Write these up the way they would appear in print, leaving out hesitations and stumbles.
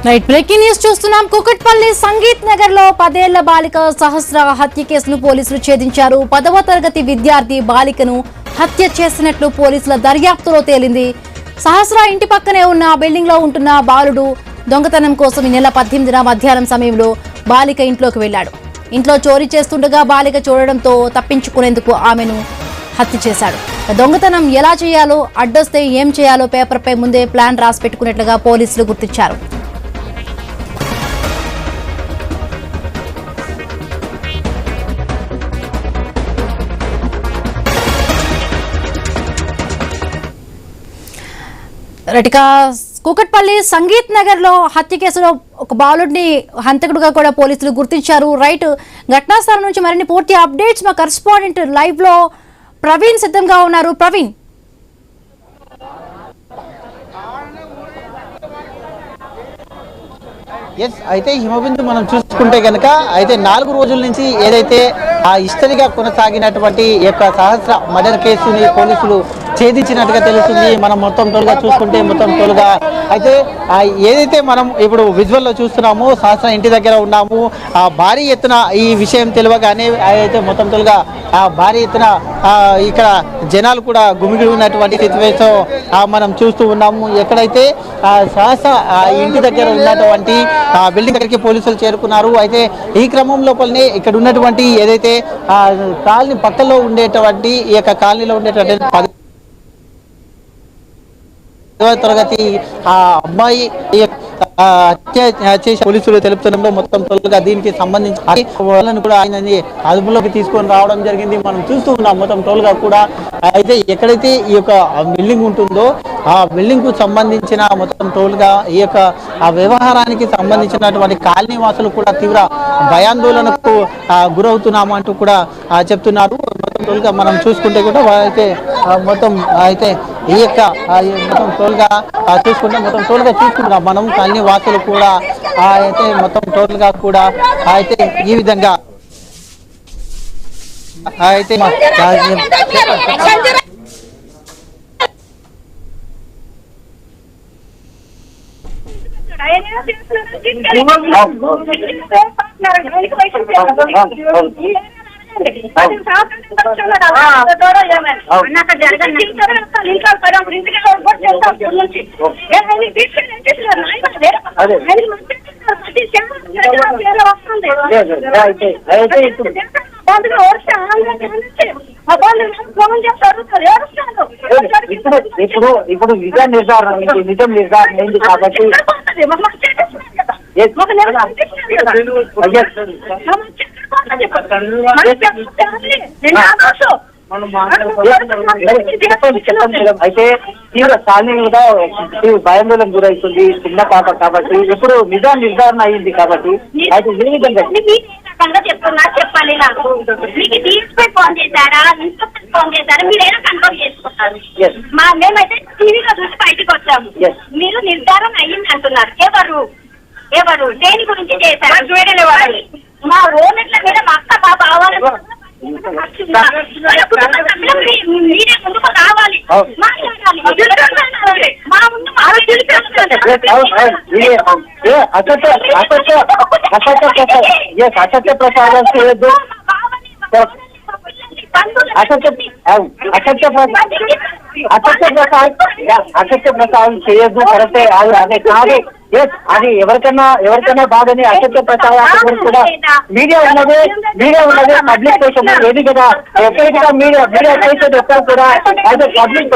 Right breaking news చూస్తున్నాం. కుకట్పల్లి సంగీత్ నగర్ లో 10 ఏళ్ల బాలిక సహస్ర హత్య కేసును పోలీసులు ఛేదించారు. 10వ తరగతి విద్యార్థి బాలికను హత్య చేసినట్లు పోలీసుల దర్యాప్తులో తేలింది. సహస్ర ఇంటి పక్కనే ఉన్న బిల్డింగ్ లో ఉంటున్న బాలుడు దొంగతనం కోసం ఈ నెల 18న మధ్యాహ్నం సమయంలో బాలిక ఇంట్లోకి వెళ్లాడు. ఇంట్లో చోరీ చేస్తుండగా బాలిక చూడడంతో తప్పించుకునేందుకు ఆమెను హత్య చేశాడు. దొంగతనం ఎలా చేయాలో, అడ్డొస్తే ఏం చేయాలో పేపర్పై ముందే ప్లాన్ రాసి పెట్టుకున్నట్లుగా పోలీసులు గుర్తించారు. కుకట్పల్లి సంగీత్ నగర్ లో హత్య కేసులో ఒక బాలుడిని హంతకుడుగా కూడా పోలీసులు గుర్తించారు. రైట్, ఘటనా స్థలం నుంచి మరిన్ని పూర్తి అప్డేట్స్ మా కరెస్పాండెంట్ లైవ్ లో ప్రవీణ్ సిద్ధంగా ఉన్నారు. ప్రవీణ్, ఎస్, అయితే హిమబిందు మనం చూసుకుంటే కనుక అయితే 4 రోజుల నుంచి ఏదైతే ఆ హిస్టరీగా కొనసాగినటువంటి ఈ యొక్క సహస్ర మర్డర్ కేసుని పోలీసులు ఛేదించినట్టుగా తెలుస్తుంది. మనం మొత్తం తోలుగా చూసుకుంటే తోలుగా అయితే ఏదైతే మనం ఇప్పుడు విజువల్లో చూస్తున్నామో సహస్ర ఇంటి దగ్గర ఉన్నాము. భారీ ఎత్తున ఈ విషయం తెలియగానే అయితే మొత్తం తోలుగా భారీ ఎత్తున ఇక్కడ జనాలు కూడా గుమిగి ఉన్నటువంటి సిచ్యువేషన్ మనం చూస్తూ ఉన్నాము. ఎక్కడైతే సహస్ర ఇంటి దగ్గర ఉన్నటువంటి బిల్డింగ్ దగ్గరికి పోలీసులు చేరుకున్నారు. అయితే ఈ క్రమం లోపలనే ఇక్కడ ఉన్నటువంటి ఏదైతే కాలనీ పక్కలో ఉండేటువంటి ఈ యొక్క కాలనీలో ఉండేటువంటి 10వ తరగతి ఆ అమ్మాయి హత్య చేసి పోలీసులు తెలుపుతుండడంలో మొత్తం తొలుగా దీనికి సంబంధించి వాళ్ళని కూడా ఆయన అదుపులోకి తీసుకొని రావడం జరిగింది. మనం చూస్తూ ఉన్నాం మొత్తం తోలుగా కూడా. అయితే ఎక్కడైతే ఈ యొక్క బిల్డింగ్ ఉంటుందో ఆ బిల్డింగ్ కు సంబంధించిన మొత్తం తోలుగా ఈ యొక్క ఆ వ్యవహారానికి సంబంధించినటువంటి కాలనీ వాసులు కూడా తీవ్ర భయాందోళనకు గురవుతున్నాము అంటూ కూడా చెప్తున్నారు. మొత్తం తోలుగా మనం చూసుకుంటే కూడా అయితే మొత్తం అయితే ఈ యొక్క మొత్తం తోలుగా చూసుకుంటే మొత్తం తోలుగా చూసుకుంటున్నాం మనం. కాలనీ వాసులు కూడా అయితే మొత్తం టోటల్గా కూడా అయితే ఈ విధంగా అయితే ఇప్పుడు నిజం నిర్ధారణ అయింది కాబట్టి అయితే తీవ్ర కాలనీ మీద భయాందోళన గురవుతుంది చిన్న పాప కాబట్టి ఇప్పుడు నిజం నిర్ధారణ అయింది కాబట్టి అయితే ఏ విధంగా చెప్తున్నా చెప్పాలి. నాకు మీకు డీఎస్పీ ఫోన్ చేశారా, ఇన్స్పెక్టర్ ఫోన్ చేశారా, మీరు ఏదో కన్ఫర్మ్ చేసుకుంటారు. మేమైతే టీవీలో చూసి బయటకు వచ్చాము. మీరు నిర్ధారణ అయ్యింది అంటున్నారు. ఎవరు దేని గురించి చేశారు? మా ఓనర్ల మీద మా అక్క మా బావాల మీరే ముందుకు రావాలి, మాట్లాడాలి. మా ముందు అసత్య ప్రసారం చేయొద్దు, అసత్య ప్రసారం చేయొద్దు. కరెక్టే, అదే కాదు. అది ఎవరికైనా బాధని అసత్య ప్రసారం కూడా మీడియా ఉన్నదే పబ్లిక్ కోసం ఏది కదా. ఎక్కడికైనా మీడియా చేసేది ఎక్కడ కూడా అదే పబ్లిక్.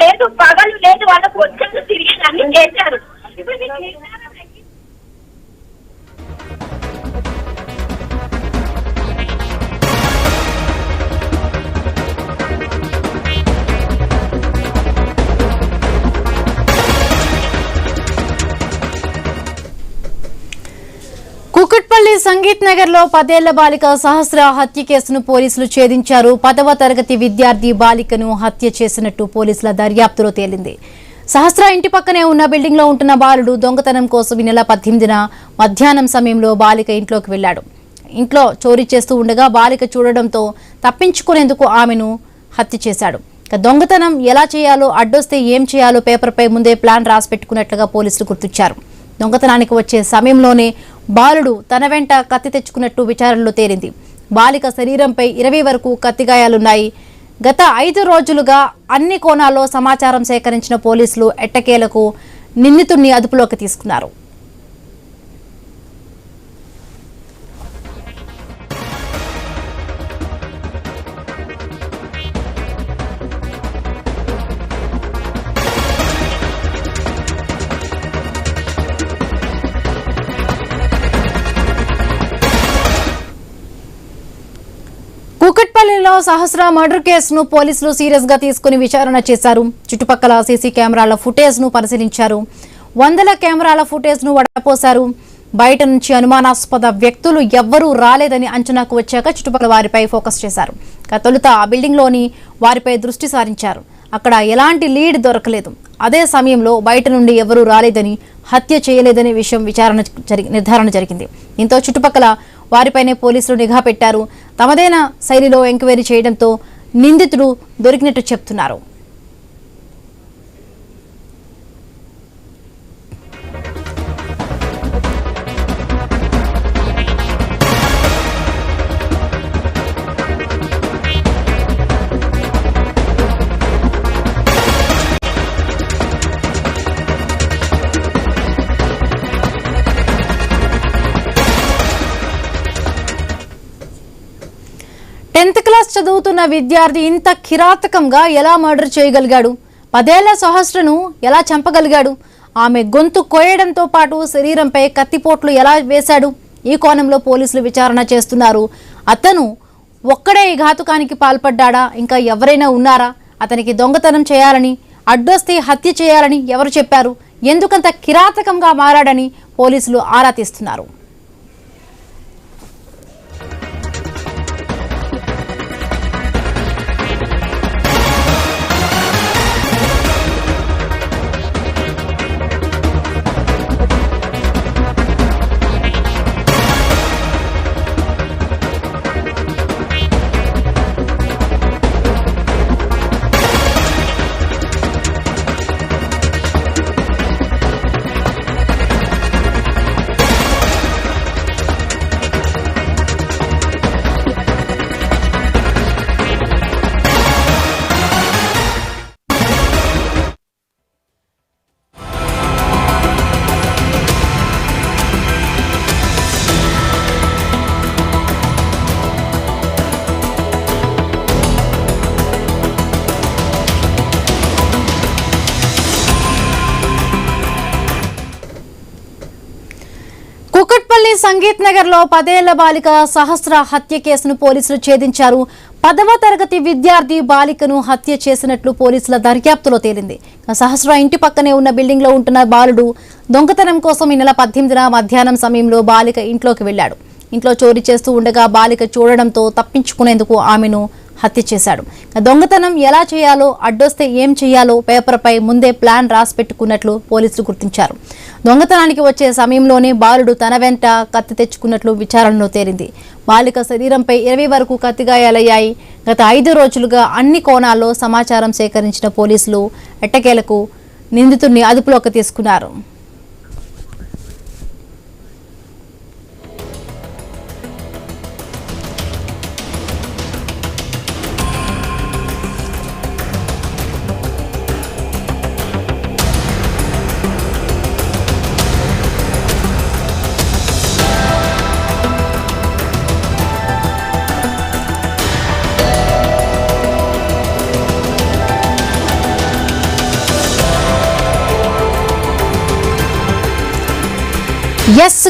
లేదు, పగలు లేదు, వాళ్ళకు వచ్చారు, తిరిగి అన్ని చేశారు. కుకట్పల్లి సంగీత్ నగర్ లో 10 ఏళ్ల బాలిక సహస్ర హత్య కేసును పోలీసులు ఛేదించారు. 10వ తరగతి విద్యార్థి బాలికను హత్య చేసినట్టు పోలీసుల దర్యాప్తులో తేలింది. సహస్ర ఇంటి పక్కనే ఉన్న బిల్డింగ్ లో ఉంటున్న బాలుడు దొంగతనం కోసం ఈ నెల 18న మధ్యాహ్నం సమయంలో బాలిక ఇంట్లోకి వెళ్లాడు. ఇంట్లో చోరీ చేస్తూ ఉండగా బాలిక చూడడంతో తప్పించుకునేందుకు ఆమెను హత్య చేశాడు. దొంగతనం ఎలా చేయాలో, అడ్డొస్తే ఏం చేయాలో పేపర్పై ముందే ప్లాన్ రాసి పెట్టుకున్నట్లుగా పోలీసులు గుర్తించారు. దొంగతనానికి వచ్చే సమయంలోనే బాలుడు తన వెంట కత్తి తెచ్చుకున్నట్టు విచారణలో తేలింది. బాలిక శరీరంపై 20 వరకు కత్తిగాయాలున్నాయి. గత 5 రోజులుగా అన్ని కోణాల్లో సమాచారం సేకరించిన పోలీసులు ఎట్టకేలకు నిందితుడిని అదుపులోకి తీసుకున్నారు. కూకట్పల్లిలో సహస్ర మర్డర్ కేసును పోలీసులు సీరియస్ గా తీసుకుని విచారణ చేశారు. చుట్టుపక్కల సీసీ కెమెరాల ఫుటేజ్ ను పరిశీలించారు. వందల కెమెరాల ఫుటేజ్ ను వడపోశారు. బయట నుంచి అనుమానాస్పద వ్యక్తులు ఎవ్వరూ రాలేదని అంచనాకు వచ్చాక చుట్టుపక్కల వారిపై ఫోకస్ చేశారు. తొలుత ఆ బిల్డింగ్ లోని వారిపై దృష్టి సారించారు. అక్కడ ఎలాంటి లీడ్ దొరకలేదు. అదే సమయంలో బయట నుండి ఎవరూ రాలేదని, హత్య చేయలేదనే విషయం నిర్ధారణ జరిగింది. దీంతో చుట్టుపక్కల వారిపైనే పోలీసులు నిఘా పెట్టారు. తమదైన శైలిలో ఎంక్వైరీ చేయడంతో నిందితుడు దొరికినట్టు చెప్తున్నారు. క్లాస్ చదువుతున్న విద్యార్థి ఇంత కిరాతకంగా ఎలా మర్డర్ చేయగలిగాడు? 10 ఏళ్ల సహస్రను ఎలా చంపగలిగాడు? ఆమె గొంతు కోయడంతో పాటు శరీరంపై కత్తిపోట్లు ఎలా వేశాడు? ఈ కోణంలో పోలీసులు విచారణ చేస్తున్నారు. అతను ఒక్కడే ఈ ఘాతుకానికి పాల్పడ్డా? ఇంకా ఎవరైనా ఉన్నారా? అతనికి దొంగతనం చేయాలని, అడ్డొస్తే హత్య చేయాలని ఎవరు చెప్పారు? ఎందుకంత కిరాతకంగా మారాడని పోలీసులు ఆరా తీస్తున్నారు. కూకట్పల్లి సంగీత్ నగర్ లో 10 ఏళ్ల బాలిక సహస్ర హత్య కేసును పోలీసులు ఛేదించారు. 10వ తరగతి విద్యార్థి బాలికను హత్య చేసినట్లు పోలీసుల దర్యాప్తులో తేలింది. సహస్ర ఇంటి పక్కనే ఉన్న బిల్డింగ్ లో ఉంటున్న బాలుడు దొంగతనం కోసం ఈ నెల 18న మధ్యాహ్నం సమయంలో బాలిక ఇంట్లోకి వెళ్లాడు. ఇంట్లో చోరీ చేస్తూ ఉండగా బాలిక చూడడంతో తప్పించుకునేందుకు ఆమెను హత్య చేశాడు. దొంగతనం ఎలా చేయాలో, అడ్డొస్తే ఏం చేయాలో పేపర్పై ముందే ప్లాన్ రాసి పెట్టుకున్నట్లు పోలీసులు గుర్తించారు. దొంగతనానికి వచ్చే సమయంలోనే బాలుడు తన వెంట కత్తి తెచ్చుకున్నట్లు విచారణలో తేలింది. బాలిక శరీరంపై 20 వరకు కత్తిగాయాలయ్యాయి. గత 5 రోజులుగా అన్ని కోణాల్లో సమాచారం సేకరించిన పోలీసులు ఎట్టకేలకు నిందితుడిని అదుపులోకి తీసుకున్నారు.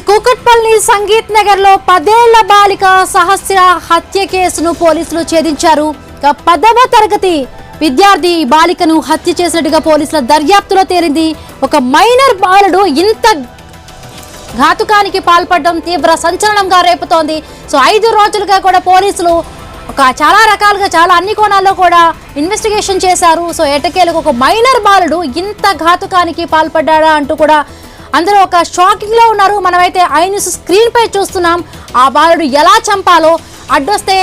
కూకట్పల్లి సంగీత్ నగర్ లో 10 ఏళ్ల బాలిక సహస్ర హత్య కేసును పోలీసులు ఛేదించారు. 10వ తరగతి విద్యార్థి బాలికను హత్య చేసినట్టుగా పోలీసుల దర్యాప్తులో తేలింది. ఒక మైనర్ బాలుడు ఇంత ఘాతుకానికి పాల్పడడం తీవ్ర సంచలనంగా రేపుతోంది. సో 5 రోజులుగా కూడా పోలీసులు చాలా రకాలుగా అన్ని కోణాల్లో కూడా ఇన్వెస్టిగేషన్ చేశారు. సో ఎట్టకేలకు ఒక మైనర్ బాలుడు ఇంత ఘాతుకానికి పాల్పడ్డా అంటూ కూడా అందరూ ఒక షాకింగ్ లో ఉన్నారు. మనమైతే ఐ న్యూస్ స్క్రీన్ పై చూస్తున్నాం. ఆ బాలుడు ఎలా చంపాలో, అడ్డొస్తే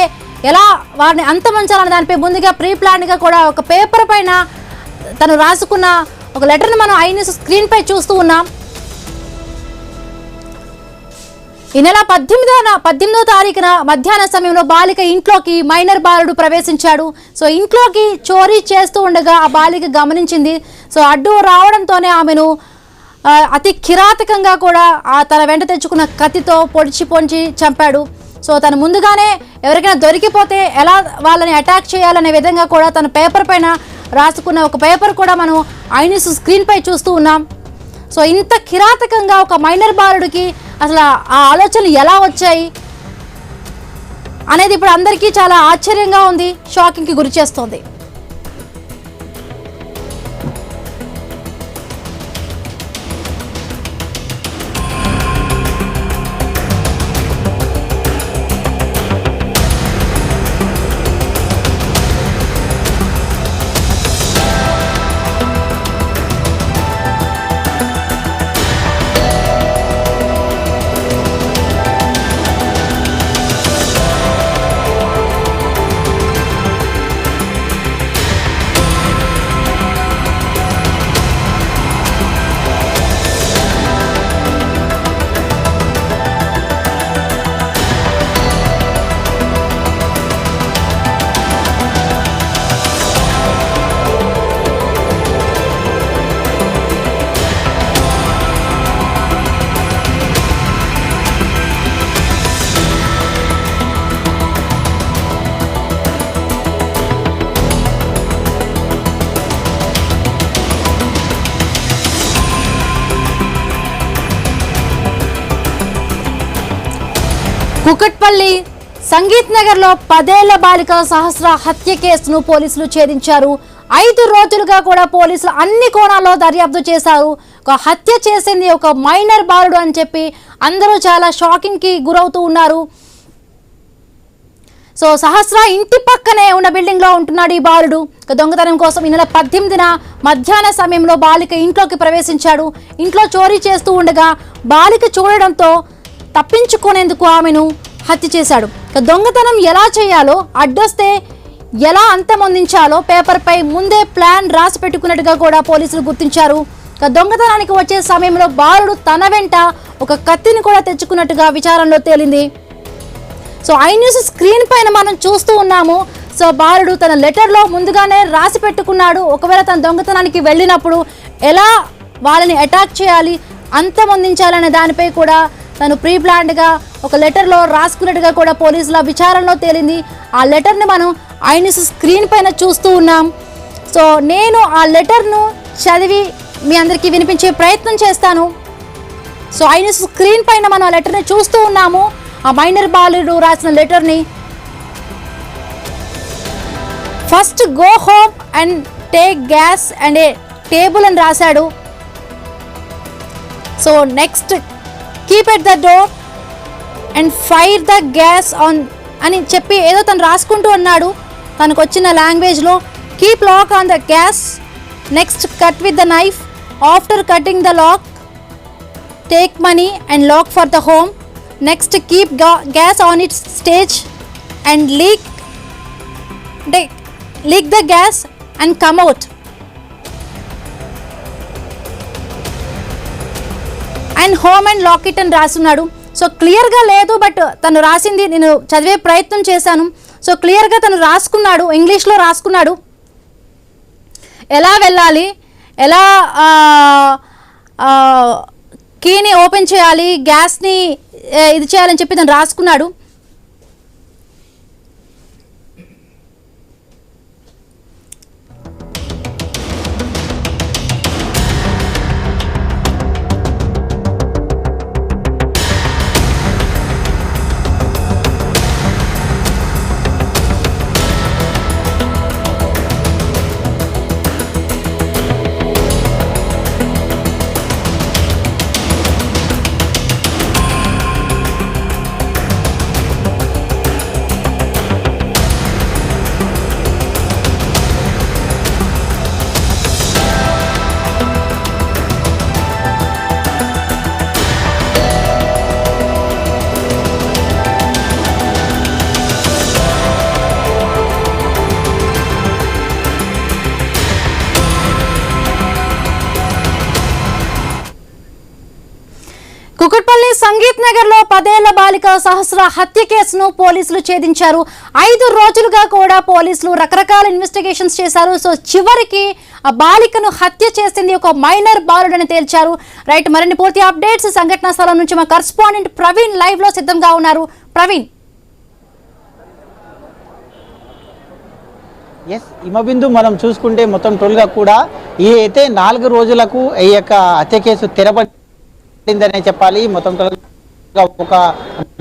ఎలా వారిని అంతమంచాలనే దానిపై ముందుగా ప్రీ ప్లాన్గా కూడా ఒక పేపర్ పైన తను రాసుకున్న ఒక లెటర్ని మనం ఐ న్యూస్ స్క్రీన్ పై చూస్తూ ఉన్నాం. ఈ నెల 18వ తారీఖున మధ్యాహ్న సమయంలో బాలిక ఇంట్లోకి మైనర్ బాలుడు ప్రవేశించాడు. సో ఇంట్లోకి చోరీ చేస్తూ ఉండగా ఆ బాలిక గమనించింది. సో అడ్డు రావడంతోనే ఆమెను అతి కిరాతకంగా కూడా తన వెంట తెచ్చుకున్న కత్తితో పొడిచి చంపాడు. సో తను ముందుగానే ఎవరికైనా దొరికిపోతే ఎలా వాళ్ళని అటాక్ చేయాలనే విధంగా కూడా తన పేపర్ పైన రాసుకున్న ఒక పేపర్ కూడా మనం ఐ న్యూస్ స్క్రీన్ పై చూస్తూ ఉన్నాం. సో ఇంత కిరాతకంగా ఒక మైనర్ బాలుడికి అసలు ఆ ఆలోచనలు ఎలా వచ్చాయి అనేది ఇప్పుడు అందరికీ చాలా ఆశ్చర్యంగా ఉంది, షాకింగ్కి గురి చేస్తోంది. కుకట్పల్లి సంగీత్ నగర్ లో 10 ఏళ్ల బాలిక సహస్ర హత్య కేసును పోలీసులు ఛేదించారు. 5 రోజులుగా కూడా పోలీసులు అన్ని కోణాల్లో దర్యాప్తు చేశారు. ఒక హత్య చేసింది ఒక మైనర్ బాలుడు అని చెప్పి అందరూ చాలా షాకింగ్ కి గురవుతూ ఉన్నారు. సో సహస్ర ఇంటి పక్కనే ఉన్న బిల్డింగ్ లో ఉంటున్నాడు ఈ బాలుడు. దొంగతనం కోసం ఈ నెల 18న మధ్యాహ్న సమయంలో బాలిక ఇంట్లోకి ప్రవేశించాడు. ఇంట్లో చోరీ చేస్తూ ఉండగా బాలిక చూడడంతో తప్పించుకునేందుకు ఆమెను హత్య చేశాడు. దొంగతనం ఎలా చేయాలో, అడ్డొస్తే ఎలా అంతమొందించాలో పేపర్ పై ముందే ప్లాన్ రాసి పెట్టుకున్నట్టుగా కూడా పోలీసులు గుర్తించారు. దొంగతనానికి వచ్చే సమయంలో బాలుడు తన వెంట ఒక కత్తిని కూడా తెచ్చుకున్నట్టుగా విచారణలో తేలింది. సో ఐ న్యూస్ స్క్రీన్ పైన మనం చూస్తూ ఉన్నాము. సో బాలుడు తన లెటర్లో ముందుగానే రాసి పెట్టుకున్నాడు. ఒకవేళ తన దొంగతనానికి వెళ్ళినప్పుడు ఎలా వాళ్ళని అటాక్ చేయాలి, అంతమొందించాలనే దానిపై కూడా తను ప్రీ ప్లాన్డ్గా ఒక లెటర్లో రాసుకున్నట్టుగా కూడా పోలీసుల విచారణలో తేలింది. ఆ లెటర్ని మనం ఐ న్యూస్ స్క్రీన్ పైన చూస్తూ ఉన్నాం. సో నేను ఆ లెటర్ను చదివి మీ అందరికీ వినిపించే ప్రయత్నం చేస్తాను. సో ఐ న్యూస్ స్క్రీన్ పైన మనం ఆ లెటర్ని చూస్తూ ఉన్నాము. ఆ మైనర్ బాలుడు రాసిన లెటర్ని first go home and take gas and a table అని రాశాడు. So next keep at the door and fire the gas on అని చెప్పి ఏదో తను రాసుకుంటూ అన్నాడు తనకు వచ్చిన లాంగ్వేజ్లో. Keep lock on the gas, next cut with the knife, after cutting the lock take money and lock for the home, next keep gas on its stage and leak the gas and come out and home and lock it అని రాస్తున్నాడు. So క్లియర్గా లేదు, but తను రాసింది నేను చదివే ప్రయత్నం చేశాను. సో క్లియర్గా తను రాసుకున్నాడు, ఇంగ్లీష్లో రాసుకున్నాడు ఎలా వెళ్ళాలి, ఎలా కీని ఓపెన్ చేయాలి, గ్యాస్ని ఇది చేయాలని చెప్పి తను రాసుకున్నాడు. నగర్ లో 10 ఏళ్ల బాలిక సహస్ర హత్య కేసును పోలీసులు ఛేదించారు. 5 రోజులుగా కూడా పోలీసులు రకరకాల ఇన్వెస్టిగేషన్స్ చేశారు. సో చివరికి ఆ బాలికను హత్య చేసింది ఒక మైనర్ బాలుడని తేల్చారు. రైట్, మరిన్ని పూర్తి అప్డేట్స్ సంఘటనా స్థలం నుంచి మా కరెస్పాండెంట్ ప్రవీణ్ లైవ్ లో సిద్ధంగా ఉన్నారు. ప్రవీణ్. హిమబిందు మనం చూసుకుంటే మొత్తం టోల్గా కూడా ఈ అయితే 4 రోజులకు ఈ యొక్క హత్య కేసు తెరబడిందనే చెప్పాలి. మొత్తం ఒక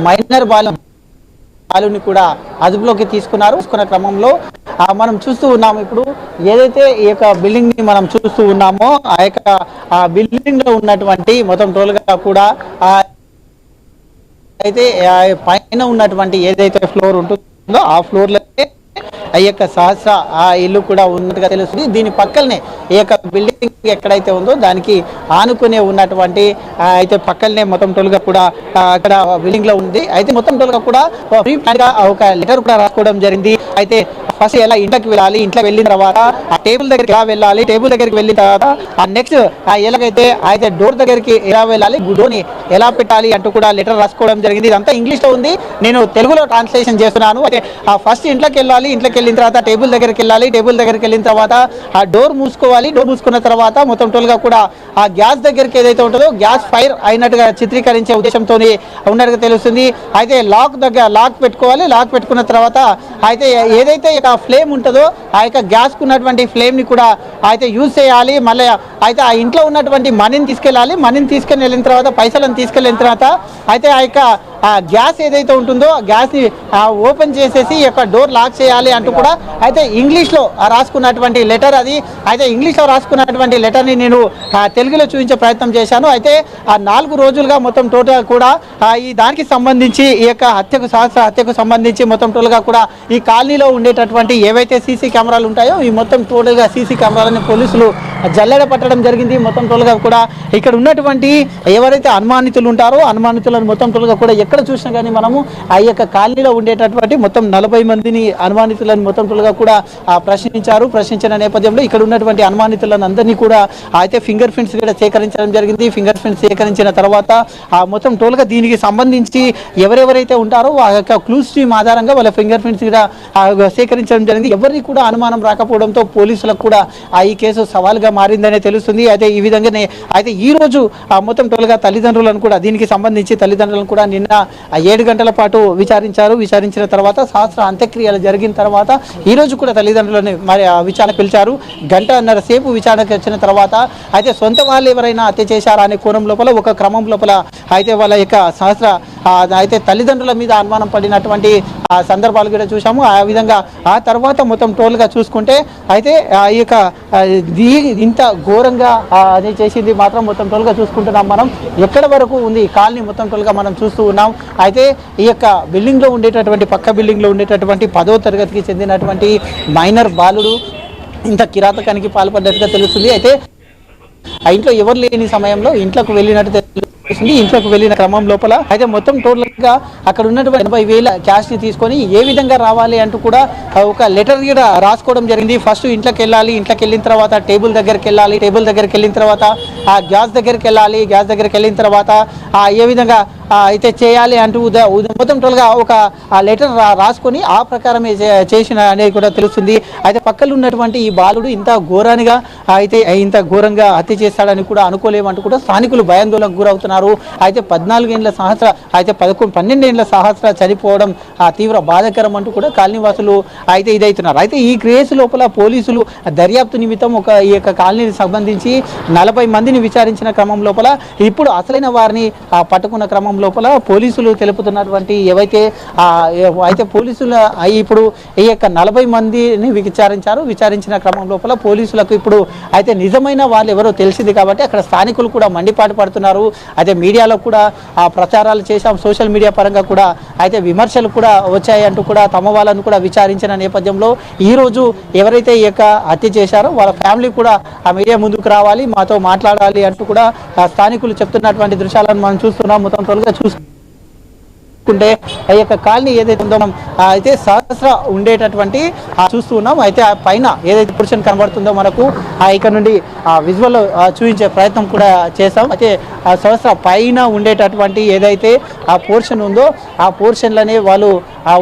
మైనర్ బాలుని కూడా అదుపులోకి తీసుకున్న క్రమంలో మనం చూస్తూ ఉన్నాము. ఇప్పుడు ఏదైతే ఈ యొక్క బిల్డింగ్ ని మనం చూస్తూ ఉన్నామో ఆ యొక్క బిల్డింగ్ లో ఉన్నటువంటి మొత్తం టోల్గా కూడా అయితే పైన ఉన్నటువంటి ఏదైతే ఫ్లోర్ ఉంటుందో ఆ ఫ్లోర్ లో ఆ యొక్క సహస్ర ఆ ఇల్లు కూడా ఉన్నట్టుగా తెలుస్తుంది. దీని పక్కనే ఈ యొక్క బిల్డింగ్ ఎక్కడైతే ఉందో దానికి ఆనుకునే ఉన్నటువంటి అయితే పక్కనే మొత్తం టోల్గా కూడా అక్కడ బిల్డింగ్ లో ఉంది. అయితే మొత్తం టోల్గా కూడా ఒక లెటర్ కూడా రాసుకోవడం జరిగింది. అయితే ఫస్ట్ ఎలా ఇంట్లోకి వెళ్ళాలి, ఇంట్లో వెళ్ళిన తర్వాత ఆ టేబుల్ దగ్గరికి ఎలా వెళ్ళాలి, టేబుల్ దగ్గరికి వెళ్ళిన తర్వాత ఆ నెక్స్ట్ ఎలాగైతే అయితే డోర్ దగ్గరికి ఎలా వెళ్ళాలి, డోర్ని ఎలా పెట్టాలి అంటూ కూడా లెటర్ రాసుకోవడం జరిగింది. ఇదంతా ఇంగ్లీష్ లో ఉంది, నేను తెలుగులో ట్రాన్స్లేషన్ చేస్తున్నాను. అయితే ఫస్ట్ ఇంట్లోకి వెళ్ళాలి, ఇంట్లోకి వెళ్ళిన తర్వాత టేబుల్ దగ్గరికి వెళ్ళాలి, టేబుల్ దగ్గరికి వెళ్ళిన తర్వాత ఆ డోర్ మూసుకోవాలి, డోర్ మూసుకున్న తర్వాత మొత్తం టోల్గా కూడా ఆ గ్యాస్ దగ్గరికి ఏదైతే ఉంటుందో గ్యాస్ ఫైర్ అయినట్టుగా చిత్రీకరించే ఉద్దేశంతో ఉన్నట్టుగా తెలుస్తుంది. అయితే లాక్ పెట్టుకోవాలి, లాక్ పెట్టుకున్న తర్వాత అయితే ఏదైతే ఫ్లేమ్ ఉంటుందో ఆ యొక్క గ్యాస్ కు ఉన్నటువంటి ఫ్లేమ్ ని కూడా అయితే యూజ్ చేయాలి. మళ్ళీ అయితే ఆ ఇంట్లో ఉన్నటువంటి మనీని తీసుకెళ్ళాలి, మనీని తీసుకెళ్ళి వెళ్ళిన తర్వాత పైసలను తీసుకెళ్ళిన తర్వాత అయితే ఆ యొక్క గ్యాస్ ఏదైతే ఉంటుందో ఆ గ్యాస్ ని ఓపెన్ చేసేసి ఈ యొక్క డోర్ లాక్ చేయాలి అంటూ కూడా అయితే ఇంగ్లీష్ లో రాసుకున్నటువంటి లెటర్ అది. అయితే ఇంగ్లీష్ లో రాసుకున్నటువంటి లెటర్ ని నేను తెలుగులో చూపించే ప్రయత్నం చేశాను. అయితే ఆ 4 రోజులుగా మొత్తం టోటల్ కూడా ఈ దానికి సంబంధించి ఈ యొక్క సహస్ర హత్యకు సంబంధించి మొత్తం టోటల్ గా కూడా ఈ కాలనీలో ఉండేటటువంటి ఏవైతే సీసీ కెమెరాలు ఉంటాయో ఈ మొత్తం టోటల్ గా సీసీ కెమెరాలని పోలీసులు జల్లెడ పట్టడం జరిగింది. మొత్తం టోటల్ గా కూడా ఇక్కడ ఉన్నటువంటి ఎవరైతే అనుమానితులు ఉంటారో అనుమానితులను మొత్తం టోటల్ గా కూడా ఎక్కడ చూసినా కానీ మనము ఆ యొక్క కాలనీలో ఉండేటటువంటి మొత్తం 40 మందిని అనుమానితులను మొత్తం టోల్గా కూడా ప్రశ్నించిన నేపథ్యంలో ఇక్కడ ఉన్నటువంటి అనుమానితులను అందరినీ కూడా అయితే ఫింగర్ ప్రింట్స్ కూడా సేకరించడం జరిగింది. ఫింగర్ ప్రింట్స్ సేకరించిన తర్వాత ఆ మొత్తం టోల్గా దీనికి సంబంధించి ఎవరెవరైతే ఉంటారో ఆ యొక్క క్లూస్ టీమ్ ఆధారంగా వాళ్ళ ఫింగర్ ప్రింట్స్ కూడా సేకరించడం జరిగింది. ఎవరికి కూడా అనుమానం రాకపోవడంతో పోలీసులకు కూడా ఈ కేసు సవాల్గా మారిందనే తెలుస్తుంది. అయితే ఈ విధంగానే అయితే ఈ రోజు మొత్తం టోల్గా తల్లిదండ్రులను కూడా దీనికి సంబంధించి తల్లిదండ్రులను కూడా నిన్న 7 గంటల పాటు విచారించిన తర్వాత సహస్ర అంత్యక్రియలు జరిగిన తర్వాత ఈ రోజు కూడా తల్లిదండ్రులను మరి విచారణ పిలిచారు. 1.5 సేపు విచారణకు వచ్చిన తర్వాత అయితే సొంత వాళ్ళు ఎవరైనా హత్య చేశారా అనే కోణం లోపల ఒక క్రమం లోపల అయితే వాళ్ళ యొక్క సహస్ర అయితే తల్లిదండ్రుల మీద అనుమానం పడినటువంటి సందర్భాలు కూడా చూసాము. ఆ విధంగా ఆ తర్వాత మొత్తం టోల్గా చూసుకుంటే అయితే ఈ యొక్క ఇంత ఘోరంగా అది చేసింది మాత్రం మొత్తం టోల్గా చూసుకుంటున్నాం. మనం ఎక్కడ వరకు ఉంది కాలనీ మొత్తం టోల్గా మనం చూస్తూ ఉన్నాం. అయితే ఈ యొక్క బిల్డింగ్ లో ఉండేటటువంటి పక్క బిల్డింగ్ లో ఉండేటటువంటి 10వ తరగతికి చెందినటువంటి మైనర్ బాలుడు ఇంత కిరాతకానికి పాల్పడ్డట్టుగా తెలుస్తుంది. అయితే ఆ ఇంట్లో ఎవరు లేని సమయంలో ఇంట్లోకి వెళ్ళినట్టు తెలుస్తుంది. ఇంట్లోకి వెళ్ళిన క్రమం లోపల అయితే మొత్తం టోటల్ గా అక్కడ ఉన్నటువంటి 80,000 క్యాష్ ని తీసుకొని ఏ విధంగా రావాలి అంటూ కూడా ఒక లెటర్ కూడా రాసుకోవడం జరిగింది. ఫస్ట్ ఇంట్లోకి వెళ్ళాలి, ఇంట్లోకి వెళ్ళిన తర్వాత టేబుల్ దగ్గరికి వెళ్ళాలి, టేబుల్ దగ్గరికి వెళ్ళిన తర్వాత ఆ గ్యాస్ దగ్గరికి వెళ్ళాలి, గ్యాస్ దగ్గరికి వెళ్ళిన తర్వాత ఏ విధంగా అయితే చేయాలి అంటూ మొత్తం టోల్గా ఒక లెటర్ రాసుకొని ఆ ప్రకారమే చేసిన అనేది కూడా తెలుస్తుంది. అయితే పక్కన ఉన్నటువంటి ఈ బాలుడు ఇంత ఘోరంగా హత్య చేస్తాడని కూడా అనుకోలేమంటూ కూడా స్థానికులు భయాందోళనకు గురవుతున్నారు. అయితే 14 ఏళ్ల సహస్ర అయితే 12 ఏళ్ల సహస్ర చనిపోవడం తీవ్ర బాధాకరం అంటూ కూడా కాలనీవాసులు అయితే ఇదవుతున్నారు. అయితే ఈ కేసు లోపల పోలీసులు దర్యాప్తు నిమిత్తం ఈ యొక్క కాలనీకి సంబంధించి 40 మందిని విచారించిన క్రమం లోపల ఇప్పుడు అసలైన వారిని పట్టుకున్న క్రమం లోపల పోలీసులు తెలుపుతున్నటువంటి ఏవైతే అయితే పోలీసులు ఇప్పుడు ఈ యొక్క 40 మందిని విచారించిన క్రమం లోపల పోలీసులకు ఇప్పుడు అయితే నిజమైన వాళ్ళు ఎవరో తెలిసింది కాబట్టి అక్కడ స్థానికులు కూడా మండిపాటు పడుతున్నారు. అయితే మీడియాలో కూడా ప్రచారాలు చేశాం, సోషల్ మీడియా పరంగా కూడా అయితే విమర్శలు కూడా వచ్చాయి అంటూ కూడా తమ వాళ్ళను కూడా విచారించిన నేపథ్యంలో ఈ రోజు ఎవరైతే ఈ యొక్క హత్య చేశారో వాళ్ళ ఫ్యామిలీ కూడా ఆ మీడియా ముందుకు రావాలి, మాతో మాట్లాడాలి అంటూ కూడా స్థానికులు చెప్తున్నటువంటి దృశ్యాలను మనం చూస్తున్నాం. మొత్తం త్వరగా చూసుకుంటే ఆ యొక్క కాలనీ ఏదైతే ఉందో మనం అయితే సహస్ర ఉండేటటువంటి చూస్తూ ఉన్నాం. అయితే ఆ పైన ఏదైతే పొజిషన్ కనబడుతుందో మనకు ఇక్కడ నుండి విజువల్ చూపించే ప్రయత్నం కూడా చేసాం. అయితే సంవత్సర పైన ఉండేటటువంటి ఏదైతే ఆ పోర్షన్ ఉందో ఆ పోర్షన్లనే వాళ్ళు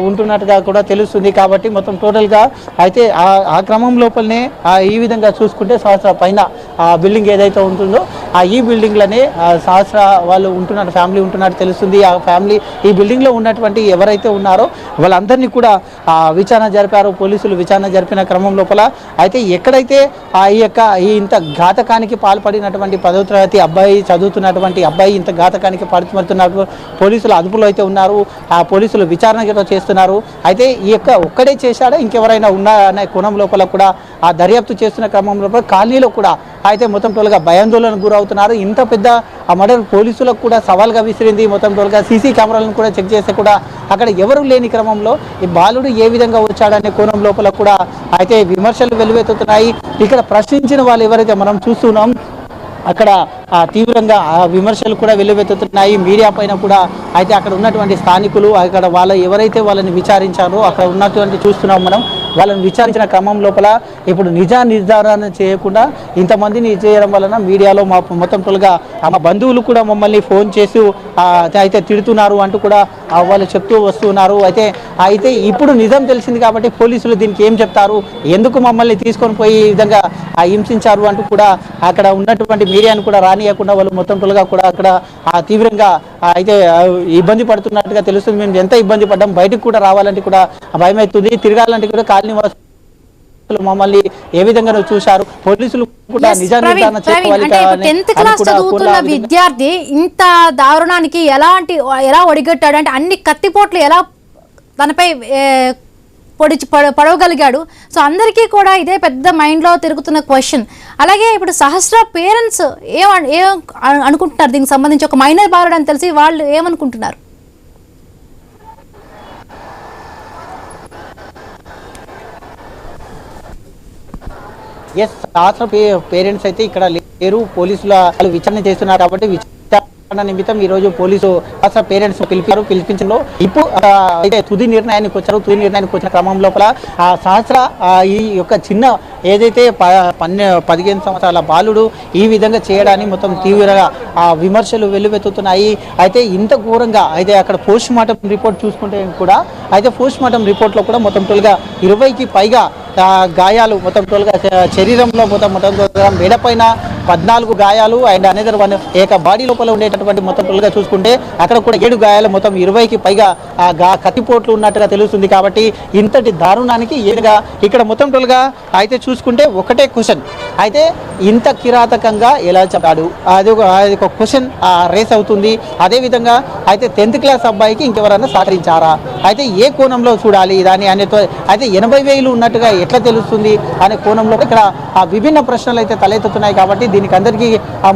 ఉంటున్నట్టుగా కూడా తెలుస్తుంది. కాబట్టి మొత్తం టోటల్గా అయితే ఆ క్రమం లోపలనే ఈ విధంగా చూసుకుంటే సంవత్సర పైన ఆ బిల్డింగ్ ఏదైతే ఉంటుందో ఈ బిల్డింగ్లనే సంవత్సర వాళ్ళు ఉంటున్నట్టు ఫ్యామిలీ ఉంటున్నట్టు తెలుస్తుంది. ఆ ఫ్యామిలీ ఈ బిల్డింగ్లో ఉన్నటువంటి ఎవరైతే ఉన్నారో వాళ్ళందరినీ కూడా విచారణ జరిపారు పోలీసులు. విచారణ జరిపిన క్రమం లోపల అయితే ఎక్కడైతే ఈ ఇంత ఘాతకానికి పాల్పడినటువంటి 10వ తరగతి అబ్బాయి చదువుతున్నటువంటి అబ్బాయి ఇంత ఘాతకానికి పాల్పడుతున్నట్టు పోలీసులు అదుపులో అయితే ఉన్నారు. ఆ పోలీసులు విచారణ చేస్తున్నారు. అయితే ఈ యొక్క ఒక్కడే చేశాడా ఇంకెవరైనా ఉన్నారా అనే కోణం లోపల కూడా ఆ దర్యాప్తు చేస్తున్న క్రమం లోపల కాలనీలో కూడా అయితే మొత్తం టోల్గా భయాందోళనకు గురవుతున్నారు. ఇంత పెద్ద ఆ మర్డర్ పోలీసులకు కూడా సవాల్గా విసిరింది. మొత్తం టోల్గా సీసీ కెమెరాలను కూడా చెక్ చేస్తే కూడా అక్కడ ఎవరు లేని క్రమంలో ఈ బాలుడు ఏ విధంగా వచ్చాడనే కోణం లోపల కూడా అయితే విమర్శలు వెలువెత్తుతున్నాయి. ఇక్కడ ప్రశ్నించిన వాళ్ళు ఎవరైతే మనం చూస్తున్నాం అక్కడ తీవ్రంగా విమర్శలు కూడా వెల్లువెత్తుతున్నాయి. మీడియా పైన కూడా అయితే అక్కడ ఉన్నటువంటి స్థానికులు అక్కడ ఎవరైతే వాళ్ళని విచారించారో అక్కడ ఉన్నటువంటి చూస్తున్నాం మనం వాళ్ళని విచారించిన క్రమం లోపల ఇప్పుడు నిర్ధారణ చేయకుండా ఇంతమందిని చేయడం వలన మీడియాలో మొత్తం టోల్గా మా బంధువులు కూడా మమ్మల్ని ఫోన్ చేసి అయితే తిడుతున్నారు అంటూ కూడా వాళ్ళు చెప్తూ వస్తున్నారు. అయితే ఇప్పుడు నిజం తెలిసింది కాబట్టి పోలీసులు దీనికి ఏం చెప్తారు, ఎందుకు మమ్మల్ని తీసుకొని పోయి ఈ విధంగా హింసించారు అంటూ కూడా అక్కడ ఉన్నటువంటి మీడియాను కూడా రానియకుండా వాళ్ళు మొత్తం టోల్గా కూడా అక్కడ తీవ్రంగా అయితే ఇబ్బంది పడుతున్నట్టుగా తెలుస్తుంది. మేము ఎంత ఇబ్బంది పడ్డాం, బయటకు కూడా రావాలంటే కూడా భయం అవుతుంది, తిరగాలంటే కూడా కాలనీ వాసులు మమ్మల్ని ఏ విధంగా చూశారు, పోలీసులు కూడా నిజ నిర్ధారణ చేసుకోవాలి. 10th క్లాస్ చదువుతున్న విద్యార్థి ఇంత దారుణానికి ఎలా ఒడిగట్టాడు అంటే అన్ని కత్తిపోట్లు ఎలా తనపై పడవగలిగాడు. సో అందరికీ కూడా ఇదే పెద్ద మైండ్లో తిరుగుతున్న క్వశ్చన్. అలాగే ఇప్పుడు సహస్ర పేరెంట్స్ ఏం అనుకుంటున్నారు దీనికి సంబంధించి? ఒక మైనర్ బాలుడు అని తెలిసి వాళ్ళు ఏమనుకుంటున్నారు? సహస్ర పేరెంట్స్ అయితే ఇక్కడ లేరు, పోలీసుల వాళ్ళు విచారణ చేస్తున్నారు. కాబట్టి నిమిత్తం ఈ రోజు పోలీసు పేరెంట్స్ పిలిపించడంలో ఇప్పుడు అయితే తుది నిర్ణయానికి వచ్చారు. తుది నిర్ణయానికి వచ్చిన క్రమం లోపల ఆ సహస్ర ఈ యొక్క చిన్న ఏదైతే 15 సంవత్సరాల బాలుడు ఈ విధంగా చేయడాన్ని మొత్తం తీవ్రంగా విమర్శలు వెల్లువెత్తుతున్నాయి. అయితే ఇంత ఘోరంగా అయితే అక్కడ పోస్ట్ మార్టం రిపోర్ట్ చూసుకుంటే కూడా అయితే పోస్ట్ మార్టం రిపోర్ట్లో కూడా మొత్తం టోల్గా 20కి పైగా గాయాలు మొత్తం టోల్గా శరీరంలో మొత్తం మెడపైన 14 గాయాలు అండ్ అనేదర్ వన్ బాడీ లోపల ఉండేటటువంటి మొత్తం టోల్గా చూసుకుంటే అక్కడ కూడా 7 గాయాలు మొత్తం 20కి పైగా కత్తిపోట్లు ఉన్నట్టుగా తెలుస్తుంది. కాబట్టి ఇంతటి దారుణానికి ఇక్కడ మొత్తం టోల్గా అయితే చూసుకుంటే ఒకటే క్వశ్చన్, అయితే ఇంత కిరాతకంగా ఎలా చెప్పాడు అది ఒక క్వశ్చన్ రేస్ అవుతుంది. అదేవిధంగా అయితే 10th క్లాస్ అబ్బాయికి ఇంకెవరైనా సహకరించారా, అయితే ఏ కోణంలో చూడాలి దాన్ని అనేతో అయితే 80,000 ఉన్నట్టుగా ఎట్లా తెలుస్తుంది అనే కోణంలో ఇక్కడ విభిన్న ప్రశ్నలు అయితే తలెత్తుతున్నాయి. కాబట్టి దీనికి అందరికీ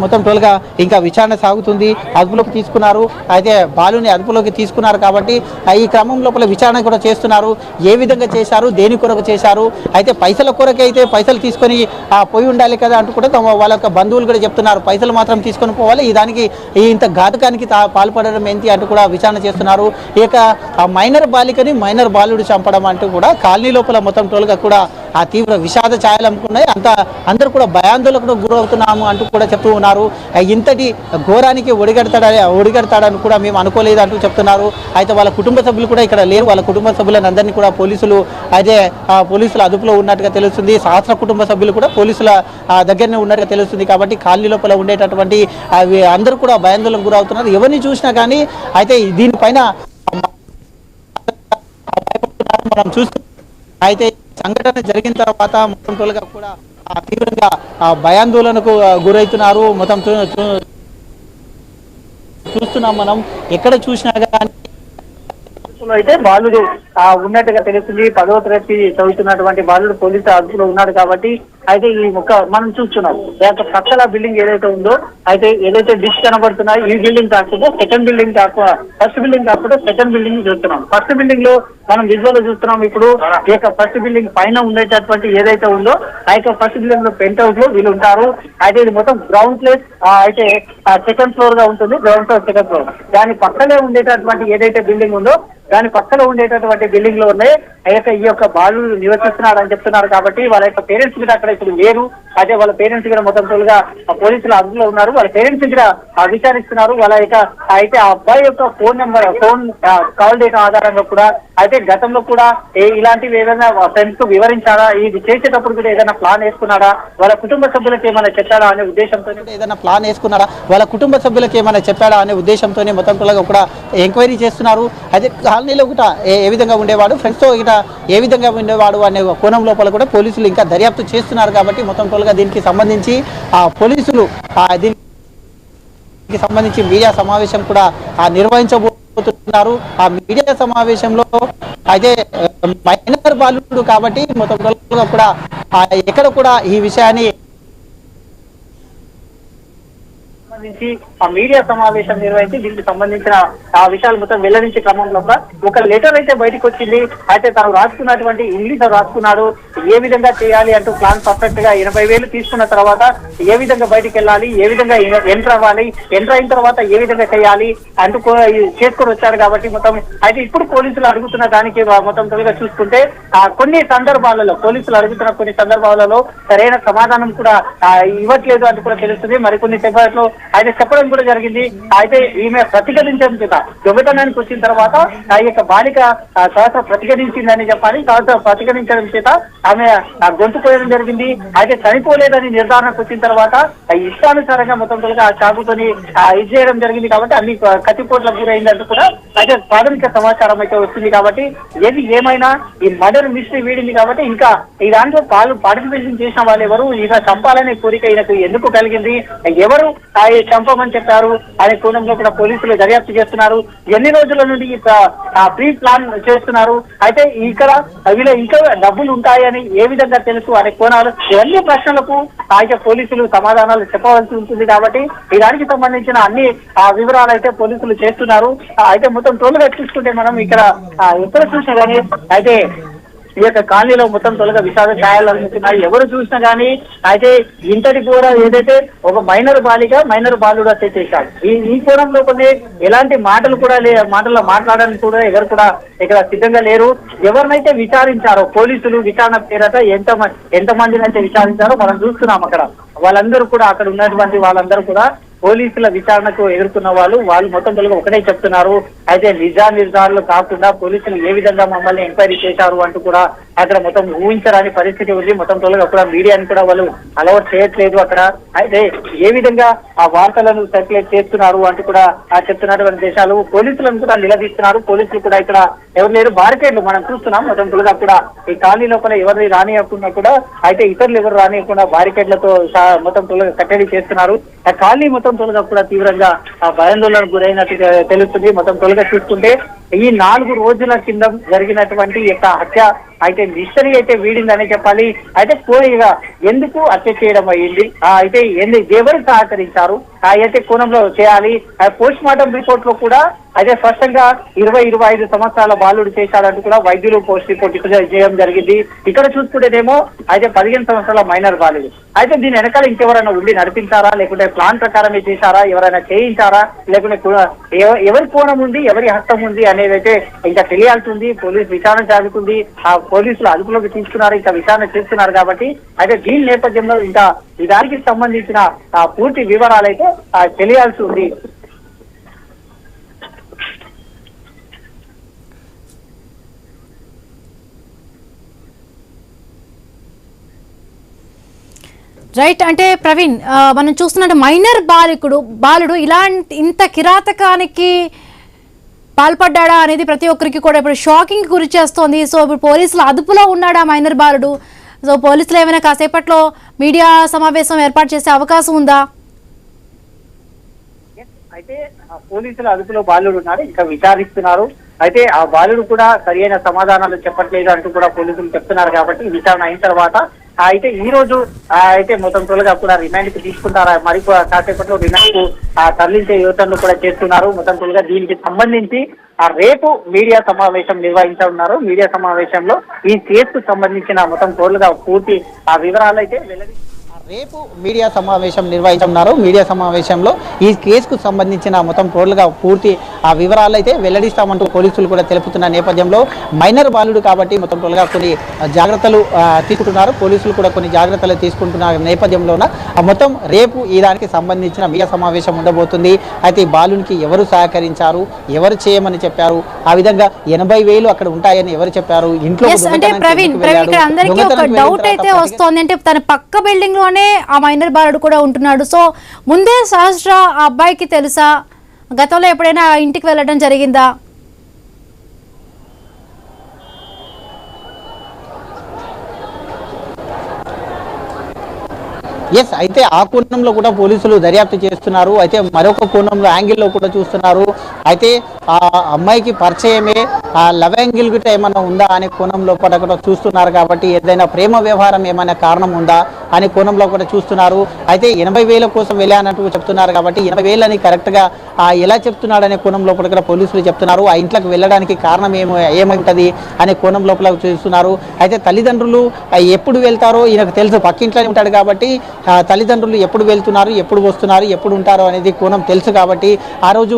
మొత్తం టోల్గా ఇంకా విచారణ సాగుతుంది. అదుపులోకి తీసుకున్నారు, అయితే బాలుని అదుపులోకి తీసుకున్నారు. కాబట్టి ఈ క్రమం లోపల విచారణ కూడా చేస్తున్నారు. ఏ విధంగా చేశారు, దేని కొరకు చేశారు, అయితే పైసల కొరకు అయితే పైసలు తీసుకొని పోయి ఉండాలి కదా అంటూ కూడా వాళ్ళ యొక్క బంధువులు కూడా చెప్తున్నారు. పైసలు మాత్రం తీసుకొని పోవాలి, దానికి ఇంత ఘాతకానికి పాల్పడడం ఏంటి అంటూ కూడా విచారణ చేస్తున్నారు. ఇక మైనర్ బాలికని మైనర్ బాలుడు చంపడం అంటూ కూడా కాలనీ లోపల మొత్తం టోల్గా కూడా తీవ్ర విషాద ఛాయలు అమ్ముకున్నాయి. అందరూ కూడా భయాందోళనకు గురవుతున్నాము అంటూ కూడా చెప్తూ ఉన్నారు. ఇంతటి ఘోరానికి ఒడిగడతాడని కూడా మేము అనుకోలేదు అంటూ చెప్తున్నారు. అయితే వాళ్ళ కుటుంబ సభ్యులు కూడా ఇక్కడ లేరు. వాళ్ళ కుటుంబ సభ్యులను అందరినీ కూడా పోలీసుల అదుపులో ఉన్నట్టుగా తెలుస్తుంది. సహస్ర కుటుంబ సభ్యులు కూడా పోలీసుల దగ్గరనే ఉన్నట్టుగా తెలుస్తుంది. కాబట్టి కాలనీ లోపల ఉండేటటువంటి అందరూ కూడా భయాందోళనకు గురవుతున్నారు. ఎవరిని చూసినా కానీ అయితే దీనిపైన మనం చూస్తూ అయితే సంఘటన జరిగిన తర్వాత మొత్తం టోల్గా కూడా తీవ్రంగా భయాందోళనకు గురవుతున్నారు. మొత్తం చూస్తున్నాం మనం ఎక్కడ చూసినా కానీ అయితే బాలుడు ఉన్నట్టుగా తెలుస్తుంది. 10వ తరగతి చదువుతున్నటువంటి బాలుడు పోలీసు అదుపులో ఉన్నాడు. కాబట్టి అయితే ఈ మనం చూస్తున్నాం పక్కల బిల్డింగ్ ఏదైతే ఉందో అయితే ఏదైతే డిష్ కనబడుతున్నాయో ఈ బిల్డింగ్ కాకుండా సెకండ్ బిల్డింగ్ కాకుండా ఫస్ట్ బిల్డింగ్ కాకుండా సెకండ్ బిల్డింగ్ చూస్తున్నాం. ఫస్ట్ బిల్డింగ్ లో మనం విజువల్ లో చూస్తున్నాం. ఇప్పుడు ఈ యొక్క ఫస్ట్ బిల్డింగ్ పైన ఉండేటటువంటి ఏదైతే ఉందో ఆ యొక్క ఫస్ట్ బిల్డింగ్ లో పెంట్ హౌస్ లో వీళ్ళు ఉంటారు. అయితే ఇది మొత్తం గ్రౌండ్ ప్లేస్ అయితే సెకండ్ ఫ్లోర్ గా ఉంటుంది. గ్రౌండ్ ఫ్లోర్ సెకండ్ ఫ్లోర్ దాని పక్కనే ఉండేటటువంటి ఏదైతే బిల్డింగ్ ఉందో దాని పక్కన ఉండేటటువంటి బిల్డింగ్ లో ఉన్నాయి ఈ యొక్క బాలుడు నివసిస్తున్నాడు అని చెప్తున్నారు. కాబట్టి వాళ్ళ యొక్క పేరెంట్స్ కూడా అక్కడ ఇప్పుడు లేరు. అయితే వాళ్ళ పేరెంట్స్ కూడా మొత్తం తోలుగా పోలీసులు అదుపులో ఉన్నారు. వాళ్ళ పేరెంట్స్ కూడా విచారిస్తున్నారు. వాళ్ళ అయితే ఆ అబ్బాయి యొక్క ఫోన్ కాల్ డేటా ఆధారంగా కూడా అయితే గతంలో కూడా ఇలాంటివి ఏదైనా ఫ్రెండ్స్ కు వివరించారా, ఇది చేసేటప్పుడు కూడా ఏదైనా ప్లాన్ వేసుకున్నారా, వాళ్ళ కుటుంబ సభ్యులకు ఏమైనా చెప్పారా అనే ఉద్దేశంతో ఏదైనా ప్లాన్ వేసుకున్నారా, వాళ్ళ కుటుంబ సభ్యులకు ఏమైనా చెప్పాడా అనే ఉద్దేశంతోనే మొత్తం తొలగా కూడా ఎంక్వైరీ చేస్తున్నారు. అయితే కాలనీలో కూడా ఏ విధంగా ఉండేవాడు, ఫ్రెండ్స్తో ఇట ఏ విధంగా ఉండేవాడు అనే కోణం లోపల కూడా పోలీసులు ఇంకా దర్యాప్తు చేస్తున్నారు. కాబట్టి మొత్తం తొలగా దీనికి సంబంధించి పోలీసులు దీనికి సంబంధించి మీడియా సమావేశం కూడా నిర్వహించబోతున్నారు. ఆ మీడియా సమావేశంలో అయితే మైనర్ బాలుడు కాబట్టి మొత్తం కూడా ఎక్కడ కూడా ఈ విషయాన్ని సంబంధించి ఆ మీడియా సమావేశం నిర్వహించి దీనికి సంబంధించిన ఆ విషయాలు మొత్తం వెల్లడించే క్రమంలో ఒక లెటర్ అయితే బయటకు వచ్చింది. అయితే తను రాసుకున్నటువంటి ఇంగ్లీష్ రాసుకున్నాడు, ఏ విధంగా చేయాలి అంటూ ప్లాన్ పర్ఫెక్ట్ గా 80,000 తీసుకున్న తర్వాత ఏ విధంగా బయటకు వెళ్ళాలి, ఏ విధంగా ఎంటర్ అవ్వాలి, ఎంటర్ అయిన తర్వాత ఏ విధంగా చేయాలి అంటూ చేసుకొని వచ్చాడు. కాబట్టి మొత్తం అయితే ఇప్పుడు పోలీసులు అడుగుతున్న దానికి మొత్తం తొలిగా చూసుకుంటే కొన్ని సందర్భాలలో పోలీసులు అడుగుతున్న కొన్ని సందర్భాలలో సరైన సమాధానం కూడా ఇవ్వట్లేదు అంటూ కూడా తెలుస్తుంది. మరికొన్ని సేపట్లో అయితే చెప్పడం కూడా జరిగింది. అయితే ఈమె ప్రతిఘటించడం చేత దొంగతనానికి వచ్చిన తర్వాత ఆ యొక్క బాలిక సహస్ర ప్రతిఘటించిందని చెప్పాలి. సహస్ర ప్రతిఘటించడం చేత ఆమె గొంతు కోయడం జరిగింది. అయితే చనిపోలేదని నిర్ధారణకు వచ్చిన తర్వాత ఇష్టానుసారంగా మొత్తం తొలగా ఆ చాకుతోని ఇది చేయడం జరిగింది. కాబట్టి అన్ని కత్తిపోట్లకు గురైందంటూ కూడా అయితే ప్రాథమిక సమాచారం అయితే వచ్చింది. కాబట్టి ఏది ఏమైనా ఈ మర్డర్ మిస్టరీ వీడింది. కాబట్టి ఇంకా ఈ దాంట్లో పార్టిసిపేషన్ చేసిన వాళ్ళు ఎవరు, ఈయన చంపాలనే కోరిక ఈయనకు ఎందుకు కలిగింది, ఎవరు చంపమని చెప్పారు అనే కోణంలో కూడా పోలీసులు దర్యాప్తు చేస్తున్నారు. ఎన్ని రోజుల నుండి ప్రీ ప్లాన్ చేస్తున్నారు, అయితే ఇక్కడ వీళ్ళు ఇంకా డబ్బులు ఉంటాయని ఏ విధంగా తెలుసు అనే కోణాలు, ఇవన్నీ ప్రశ్నలకు అయితే పోలీసులు సమాధానాలు చెప్పవలసి ఉంటుంది. కాబట్టి ఈ దానికి సంబంధించిన అన్ని వివరాలు అయితే పోలీసులు చేస్తున్నారు. అయితే మొత్తం తోలుగా చూసుకుంటే మనం ఇక్కడ ఎక్కడ చూసినా కానీ అయితే ఈ యొక్క కాలనీలో మొత్తం తొలగా విషాద ఛాయలు అందుతున్నాయి. ఎవరు చూసినా గానీ అయితే ఇంతటి కూడా ఏదైతే ఒక మైనర్ బాలుడు అయితే చేశాడు. ఈ కోణంలో కొన్ని ఎలాంటి మాటలు కూడా మాటల్లో మాట్లాడడానికి కూడా ఎవరు కూడా ఇక్కడ సిద్ధంగా లేరు. ఎవరినైతే విచారించారో పోలీసులు విచారణ పేరట ఎంతమందిని అయితే విచారించారో మనం చూస్తున్నాం. అక్కడ వాళ్ళందరూ కూడా అక్కడ ఉన్నటువంటి వాళ్ళందరూ కూడా పోలీసుల విచారణకు ఎదుర్కొన్న వాళ్ళు మొత్తం తెలుగు ఒకటే చెప్తున్నారు. అయితే నిర్ధారణలు కాకుండా పోలీసులు ఏ విధంగా మమ్మల్ని ఎంక్వైరీ చేశారు అంటూ కూడా అక్కడ మొత్తం ఊహించరాని పరిస్థితి ఉంది. మొత్తం తెలుగు అక్కడ మీడియాని కూడా వాళ్ళు అలవాటు చేయట్లేదు. అక్కడ అయితే ఏ విధంగా ఆ వార్తలను సర్క్యులేట్ చేస్తున్నారు అంటూ కూడా చెప్తున్నటువంటి దేశాలు పోలీసులను కూడా నిలదీస్తున్నారు. పోలీసులు కూడా ఇక్కడ ఎవరు లేరు, బారికేడ్లు మనం చూస్తున్నాం. మొత్తం తెలుగు కూడా ఈ కాలనీ లోపల ఎవరిని రానియకుండా కూడా అయితే ఇతరులు ఎవరు రానియకుండా బారికేడ్లతో మొత్తం తెలుగు కట్టడి చేస్తున్నారు. ఆ కాలనీ మొత్తం తొలగా కూడా తీవ్రంగా భయాందోళనకు గురైనట్టు తెలుస్తుంది. మొత్తం తొలగా చూసుకుంటే ఈ 4 రోజుల కింద జరిగినటువంటి యొక్క హత్య అయితే మిస్టరీ అయితే వీడిందని చెప్పాలి. అయితే కోరిగా ఎందుకు హత్య చేయడం అయ్యింది, అయితే ఎవరు సహకరించారు అయితే కోణంలో చేయాలి. పోస్ట్ మార్టం రిపోర్ట్ లో కూడా అయితే స్పష్టంగా 20-25 సంవత్సరాల బాలుడు చేశారంటూ కూడా వైద్యులు పోస్ట్ రిపోర్ట్ చేయడం జరిగింది. ఇక్కడ చూసుకుంటేనేమో అయితే 15 సంవత్సరాల మైనర్ బాలుడు. అయితే దీని వెనకాల ఇంకెవరైనా ఉండి నడిపించారా, లేకుంటే ప్లాన్ ప్రకారమే చేశారా, ఎవరైనా చేయించారా, లేకుంటే ఎవరి కోణం ఉంది, ఎవరి హస్తం ఉంది అనేది అయితే ఇంకా తెలియాల్సి ఉంది. పోలీసు విచారణ జరుగుతుంది. ఆ పోలీసులు అదుపులోకి తీసుకున్నారు, ఇంకా విచారణ చేస్తున్నారు. కాబట్టి అయితే దీని నేపథ్యంలో ఇంకా ఈ దానికి సంబంధించిన పూర్తి వివరాలు అయితే తెలియాల్సి ఉంది. రైట్. అంటే ప్రవీణ్, మనం చూస్తున్నట్టు మైనర్ బాలుడు ఇంత కిరాతకానికి పాల్పడ్డా అనేది ప్రతి ఒక్కరికి కూడా ఇప్పుడు షాకింగ్ గురి చేస్తోంది. సో ఇప్పుడు పోలీసులు అదుపులో ఉన్నాడా మైనర్ బాలుడు? సో పోలీసులు ఏమైనా కాసేపట్లో మీడియా సమావేశం ఏర్పాటు చేసే అవకాశం ఉందా? అయితే పోలీసుల అదుపులో బాలుడు ఉన్నాడు, ఇంకా విచారిస్తున్నారు. అయితే ఆ బాలుడు కూడా సరైన సమాధానాలు చెప్పట్లేదు అంటూ కూడా పోలీసులు చెప్తున్నారు. కాబట్టి విచారణ అయిన తర్వాత అయితే ఈ రోజు అయితే మొత్తం తొలగా కూడా రిమాండ్ కి తీసుకుంటారా, మరి కాసేపట్లో రిమాండ్ కు తరలించే యోచనలు కూడా చేస్తున్నారు. మొత్తం తొలగా దీనికి సంబంధించి రేపు మీడియా సమావేశం నిర్వహించనున్నారు. మీడియా సమావేశంలో ఈ కేసుకు సంబంధించిన మొత్తం తోలుగా పూర్తి వివరాలు అయితే రేపు మీడియా సమావేశం నిర్వహించనున్నారు. మీడియా సమావేశంలో ఈ కేసుకు సంబంధించిన మొత్తం టోటల్గా పూర్తి ఆ వివరాలు అయితే వెల్లడిస్తామంటూ పోలీసులు కూడా తెలుపుతున్న నేపథ్యంలో మైనర్ బాలుడు కాబట్టి మొత్తం టోటల్గా కొన్ని జాగ్రత్తలు తీసుకుంటున్నారు. పోలీసులు కూడా కొన్ని జాగ్రత్తలు తీసుకుంటున్న నేపథ్యంలోన మొత్తం రేపు ఈ దానికి సంబంధించిన మీడియా సమావేశం ఉండబోతుంది. అయితే ఈ బాలునికి ఎవరు సహకరించారు, ఎవరు చేయమని చెప్పారు, ఆ విధంగా 80,000 అక్కడ ఉంటాయని ఎవరు చెప్పారు, ఇంట్లో అంటే ప్రవీణ్ ఇక్కడ అందరికీ ఒక డౌట్ అయితే వస్తోంది. అంటే తన పక్క బిల్డింగ్ లోనే ఆ మైనర్ బాలుడు కూడా ఉంటున్నాడు. సో ముందే సహస్ర ఆ అబ్బాయికి తెలుసా, గతంలో ఎప్పుడైనా ఇంటికి వెళ్ళడం జరిగిందా? ఎస్, అయితే ఆ కోణంలో కూడా పోలీసులు దర్యాప్తు చేస్తున్నారు. అయితే మరొక కోణంలో యాంగిల్లో కూడా చూస్తున్నారు. అయితే ఆ అమ్మాయికి పరిచయమే ఆ లవ్ యాంగిల్ గిట్ట ఏమైనా ఉందా అనే కోణంలో కూడా చూస్తున్నారు. కాబట్టి ఏదైనా ప్రేమ వ్యవహారం ఏమైనా కారణం ఉందా అనే కోణంలో కూడా చూస్తున్నారు. అయితే 80,000 కోసం వెళ్ళానంటూ చెప్తున్నారు. కాబట్టి 80,000 అని కరెక్ట్గా ఎలా చెప్తున్నాడు అనే కోణం లోపల కూడా పోలీసులు చెప్తున్నారు. ఆ ఇంట్లోకి వెళ్ళడానికి కారణం ఏముంటుంది అనే కోణం లోపల చూస్తున్నారు. అయితే తల్లిదండ్రులు ఎప్పుడు వెళ్తారో ఈయనకు తెలుసు, పక్కింట్లోనే ఉంటాడు కాబట్టి తల్లిదండ్రులు ఎప్పుడు వెళ్తున్నారు, ఎప్పుడు వస్తున్నారు, ఎప్పుడు ఉంటారు అనేది కోణం తెలుసు. కాబట్టి ఆ రోజు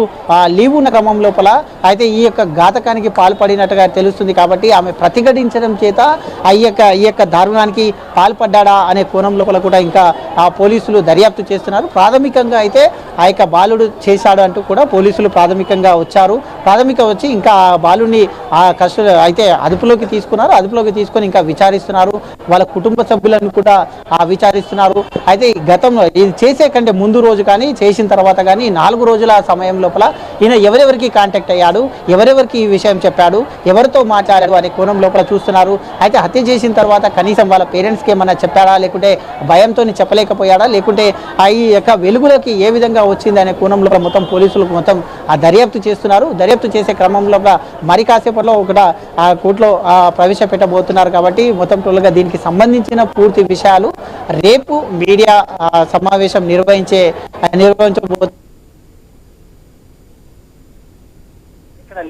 లీవ్ ఉన్న క్రమం లోపల అయితే ఈ యొక్క ఘాతకానికి పాల్పడినట్టుగా తెలుస్తుంది. కాబట్టి ఆమె ప్రతిఘటించడం చేత ఈ యొక్క దారుణానికి పాల్పడ్డా అనే కోణం లోపల కూడా ఇంకా పోలీసులు దర్యాప్తు చేస్తున్నారు. ప్రాథమికంగా అయితే ఆ యొక్క బాలుడు చేశాడు అంటూ కూడా పోలీసులు ప్రాథమికంగా వచ్చి ఇంకా ఆ బాలుడిని అయితే అదుపులోకి తీసుకున్నారు. అదుపులోకి తీసుకొని ఇంకా విచారిస్తున్నారు. వాళ్ళ కుటుంబ సభ్యులను కూడా విచారిస్తున్నారు. అయితే గతంలో ఇది చేసే కంటే ముందు రోజు కానీ చేసిన తర్వాత కానీ 4 రోజుల సమయం లోపల ఈయన ఎవరెవరికి కాంటాక్ట్ అయ్యాడు, ఎవరెవరికి ఈ విషయం చెప్పాడు, ఎవరితో మాట్లాడాడు అనే కోణం లోపల చూస్తున్నారు. అయితే హత్య చేసిన తర్వాత కనీసం వాళ్ళ పేరెంట్స్కి ఏమన్నా చెప్పాడా, లేకుంటే భయంతో చెప్పలేకపోయాడా, లేకుంటే ఈ యొక్క వెలుగులోకి ఏ విధంగా వచ్చింది అనే కోణంలో మొత్తం పోలీసులు మొత్తం దర్యాప్తు చేస్తున్నారు. దర్యాప్తు చేసే క్రమంలో మరి కాసేపట్లో కోర్టులో ప్రవేశపెట్టబోతున్నారు. కాబట్టి మొత్తం టోల్గా దీనికి సంబంధించిన పూర్తి విషయాలు రేపు మీడియా సమావేశం నిర్వహించబోతున్నారు.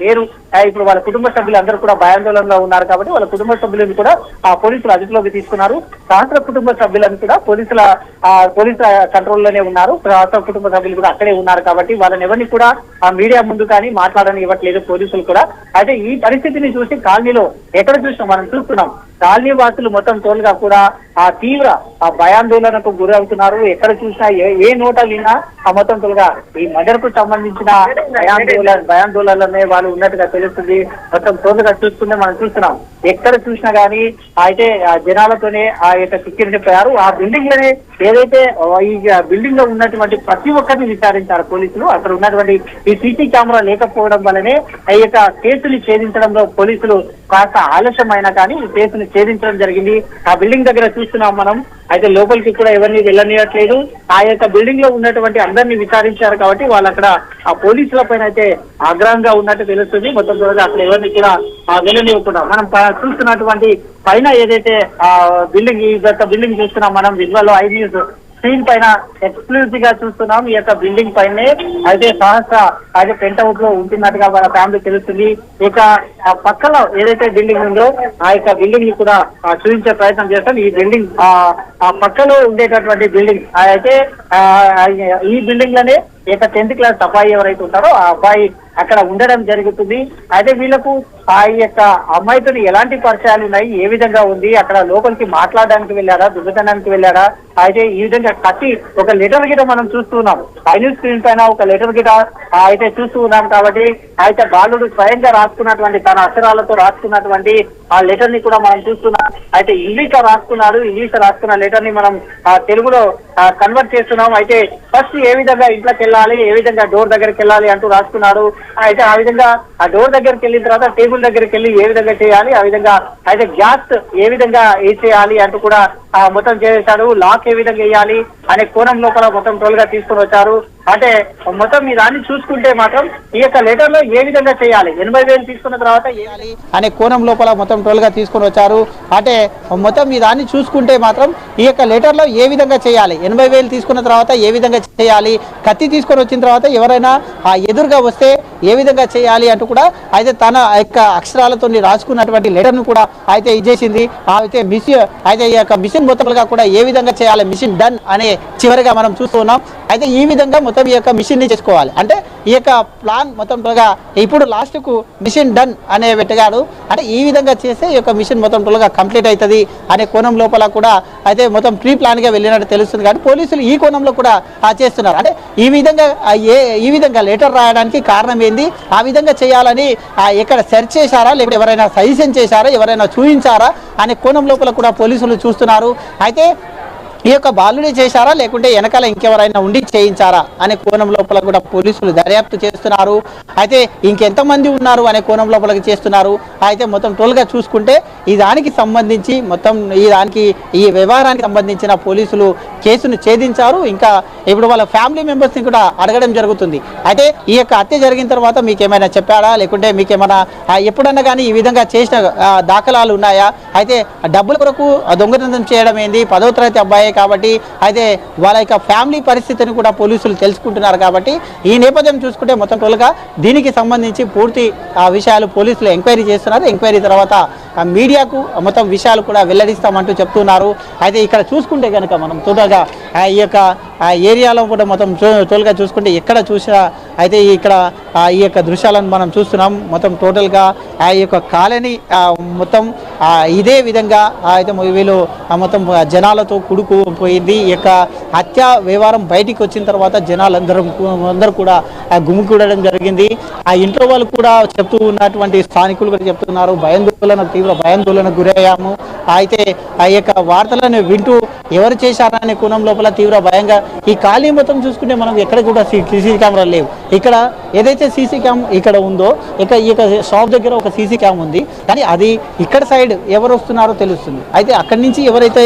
లేరు. ఇప్పుడు వాళ్ళ కుటుంబ సభ్యులు అందరూ కూడా భయాందోళనలో ఉన్నారు. కాబట్టి వాళ్ళ కుటుంబ సభ్యులను కూడా పోలీసులు అదుపులోకి తీసుకున్నారు. సహస్ర కుటుంబ సభ్యులను కూడా పోలీసుల కంట్రోల్లోనే ఉన్నారు. సహస్ర కుటుంబ సభ్యులు కూడా అక్కడే ఉన్నారు. కాబట్టి వాళ్ళని ఎవరిని కూడా మీడియా ముందు కానీ మాట్లాడని ఇవ్వట్లేదు పోలీసులు కూడా. అయితే ఈ పరిస్థితిని చూసి కాలనీలో ఎక్కడ చూసినా మనం చూస్తున్నాం, కాలనీ వాసులు మొత్తం తోలుగా కూడా తీవ్ర భయాందోళనకు గురవుతున్నారు. ఎక్కడ చూసినా ఏ నోట విన్నా మొత్తం తోలుగా ఈ మర్డర్ కు సంబంధించిన భయాందోళనలనే వాళ్ళు ఉన్నట్టుగా తెలుస్తుంది. మొత్తం తోలుగా చూసుకుంటే మనం చూస్తున్నాం, ఎక్కడ చూసినా గానీ అయితే జనాలతోనే ఆ యొక్క కిక్కిరి చెప్పారు. ఆ బిల్డింగ్ లోనే ఏదైతే ఈ బిల్డింగ్ లో ఉన్నటువంటి ప్రతి ఒక్కరిని విచారించారు పోలీసులు. అక్కడ ఉన్నటువంటి ఈ సీసీ కెమెరా లేకపోవడం వల్లనే ఈ యొక్క కేసుని ఛేదించడంలో పోలీసులు కాస్త ఆలస్యమైనా కానీ ఈ కేసుని ఛేదించడం జరిగింది. ఆ బిల్డింగ్ దగ్గర చూస్తున్నాం మనం. అయితే లోపలికి కూడా ఎవరిని వెళ్ళనియట్లేదు. ఆ యొక్క బిల్డింగ్ లో ఉన్నటువంటి అందరినీ విచారించారు. కాబట్టి వాళ్ళు అక్కడ ఆ పోలీసుల పైన అయితే ఆగ్రహంగా ఉన్నట్టు తెలుస్తుంది. మొత్తం ద్వారా అక్కడ ఎవరిని కూడా వెళ్ళనివ్వకుండా మనం చూస్తున్నటువంటి పైన ఏదైతే బిల్డింగ్ ఈ యొక్క బిల్డింగ్ చూస్తున్నాం మనం విజువల్ ఐ న్యూస్ స్క్రీన్ పైన ఎక్స్క్లూజివ్ గా చూస్తున్నాం. ఈ యొక్క బిల్డింగ్ పైనే అయితే సహస్ర అయితే పెంట్ హౌస్ లో ఉంటున్నట్టుగా వాళ్ళ ఫ్యామిలీ తెలుస్తుంది. ఇక పక్కలో ఏదైతే బిల్డింగ్ ఉందో ఆ యొక్క బిల్డింగ్ ని కూడా చూపించే ప్రయత్నం చేస్తాం. ఈ బిల్డింగ్ ఆ పక్కలో ఉండేటటువంటి బిల్డింగ్ అయితే ఈ బిల్డింగ్ లోనే ఇక 10th క్లాస్ అబ్బాయి ఎవరైతే ఉంటారో ఆ అబ్బాయి అక్కడ ఉండడం జరుగుతుంది. అయితే వీళ్ళకు ఆ యొక్క అమ్మాయితో ఎలాంటి పరిచయాలు ఉన్నాయి, ఏ విధంగా ఉంది, అక్కడ లోపలికి మాట్లాడడానికి వెళ్ళారా, దుబ్బతనానికి వెళ్ళారా, అయితే ఈ విధంగా కట్టి ఒక లెటర్ గిట మనం చూస్తున్నాం. ఐన్యూస్ స్క్రీన్ పైన ఒక లెటర్ గిట అయితే చూస్తూ ఉన్నాం. కాబట్టి అయితే బాలుడు స్వయంగా రాసుకున్నటువంటి తన అక్షరాలతో రాసుకున్నటువంటి ఆ లెటర్ ని కూడా మనం చూస్తున్నాం. అయితే ఇంగ్లీష్ లో రాసుకున్నాడు. ఇంగ్లీష్ లో రాసుకున్న లెటర్ ని మనం తెలుగులో కన్వర్ట్ చేస్తున్నాం. అయితే ఫస్ట్ ఏ విధంగా ఇంట్లోకి వెళ్ళాలి, ఏ విధంగా డోర్ దగ్గరికి వెళ్ళాలి అంటూ రాసుకున్నాడు. అయితే ఆ విధంగా ఆ డోర్ దగ్గరికి వెళ్ళిన తర్వాత టేబుల్ దగ్గరికి వెళ్ళి ఏ విధంగా చేయాలి, ఆ విధంగా అయితే గ్యాస్ ఏ విధంగా వేసేయాలి అంటూ కూడా మొత్తం చేశాడు. లాక్ ఏ విధంగా వేయాలి అనే కోణం లోపల మొత్తం టోల్గా తీసుకొని వచ్చారు. అంటే మొత్తం మీ దాన్ని చూసుకుంటే మాత్రం ఈ యొక్క లెటర్ లో ఏ విధంగా చేయాలి, 80,000 తీసుకున్న తర్వాత అనే కోణం లోపల మొత్తం టోల్ గా తీసుకొని వచ్చారు. అంటే మొత్తం మీ దాన్ని చూసుకుంటే మాత్రం ఈ యొక్క లెటర్ లో ఏ విధంగా చేయాలి, 80,000 తీసుకున్న తర్వాత ఏ విధంగా చేయాలి, కత్తి తీసుకొని వచ్చిన తర్వాత ఎవరైనా ఎదురుగా వస్తే ఏ విధంగా చేయాలి అంటూ కూడా అయితే తన యొక్క అక్షరాలతో రాసుకున్నటువంటి లెటర్ ను కూడా అయితే ఇచ్చేసింది. అయితే అయితే ఈ యొక్క మిషన్ మొత్తంగా కూడా ఏ విధంగా చేయాలి, మిషన్ డన్ అనే చివరిగా మనం చూస్తున్నాం. అయితే ఈ విధంగా మొత్తం ఈ యొక్క మిషన్ ని చేసుకోవాలి. అంటే ఈ యొక్క ప్లాన్ మొత్తం ఇప్పుడు లాస్ట్ కు మిషన్ డన్ అనే పెట్టగాడు. అంటే ఈ విధంగా చేస్తే ఈ యొక్క మిషన్ మొత్తం టోల్గా కంప్లీట్ అవుతుంది అనే కోణం లోపల కూడా అయితే మొత్తం ప్రీ ప్లాన్ గా వెళ్ళినట్టు తెలుస్తుంది. కానీ పోలీసులు ఈ కోణంలో కూడా చేస్తున్నారు. అంటే ఈ విధంగా లెటర్ రాయడానికి కారణం ఏంది, ఆ విధంగా చేయాలని ఎక్కడ సెర్చ్ చేశారా, లేకపోతే ఎవరైనా సజెషన్ చేశారా, ఎవరైనా చూపించారా అనే కోణం లోపల కూడా పోలీసులు చూస్తున్నారు. అయితే ఈ యొక్క బాలుడే చేశారా లేకుంటే వెనకాల ఇంకెవరైనా ఉండి చేయించారా అనే కోణం లోపల కూడా పోలీసులు దర్యాప్తు చేస్తున్నారు. అయితే ఇంకెంతమంది ఉన్నారు అనే కోణం లోపలికి చేస్తున్నారు. అయితే మొత్తం టోల్గా చూసుకుంటే ఈ దానికి సంబంధించి మొత్తం ఈ వ్యవహారానికి సంబంధించిన పోలీసులు కేసును ఛేదించారు. ఇంకా ఇప్పుడు వాళ్ళ ఫ్యామిలీ మెంబర్స్ని కూడా అడగడం జరుగుతుంది. అయితే ఈ యొక్క హత్య జరిగిన తర్వాత మీకు ఏమైనా చెప్పాడా, లేకుంటే మీకేమైనా ఎప్పుడన్నా కానీ ఈ విధంగా చేసిన దాఖలాలు ఉన్నాయా, అయితే డబ్బుల కొరకు దొంగతనం చేయడం ఏంది, 10వ తరగతి అబ్బాయి కాబట్టి అయితే వాళ్ళ యొక్క ఫ్యామిలీ పరిస్థితిని కూడా పోలీసులు తెలుసుకుంటున్నారు. కాబట్టి ఈ నేపథ్యం చూసుకుంటే మొత్తం టోల్గా దీనికి సంబంధించి పూర్తి విషయాలు పోలీసులు ఎంక్వైరీ చేస్తున్నారు. ఎంక్వైరీ తర్వాత మీడియాకు మొత్తం విషయాలు కూడా వెల్లడిస్తామంటూ చెప్తున్నారు. అయితే ఇక్కడ చూసుకుంటే కనుక మనం తొందరగా ఈ యొక్క ఏరియాలో కూడా మొత్తం టోల్గా చూసుకుంటే ఎక్కడ చూసినా అయితే ఇక్కడ ఈ యొక్క దృశ్యాలను మనం చూస్తున్నాం. మొత్తం టోటల్గా ఈ యొక్క కాలనీ మొత్తం ఇదే విధంగా అయితే వీళ్ళు మొత్తం జనాలతో కుడుకుపోయింది. ఈ యొక్క హత్య వ్యవహారం బయటికి వచ్చిన తర్వాత అందరూ కూడా గుమికూడడం జరిగింది. ఆ ఇంట్లో వాళ్ళు కూడా చెప్తూ ఉన్నటువంటి స్థానికులు కూడా చెప్తున్నారు, తీవ్ర భయాందోళనకు గురయ్యాము. అయితే ఆ యొక్క వార్తలను వింటూ ఎవరు చేశారనే కోణం లోపల తీవ్ర భయంగా ఈ కాలనీ మొత్తం చూసుకుంటే మనం ఎక్కడ కూడా సీసీ కెమెరాలు లేవు. ఇక్కడ ఏదైతే సీసీ క్యామ్ ఇక్కడ ఉందో ఈ యొక్క షాప్ దగ్గర ఒక సీసీ క్యామ్ ఉంది, కానీ అది ఇక్కడ సైడ్ ఎవరు వస్తున్నారో తెలుస్తుంది. అయితే అక్కడి నుంచి ఎవరైతే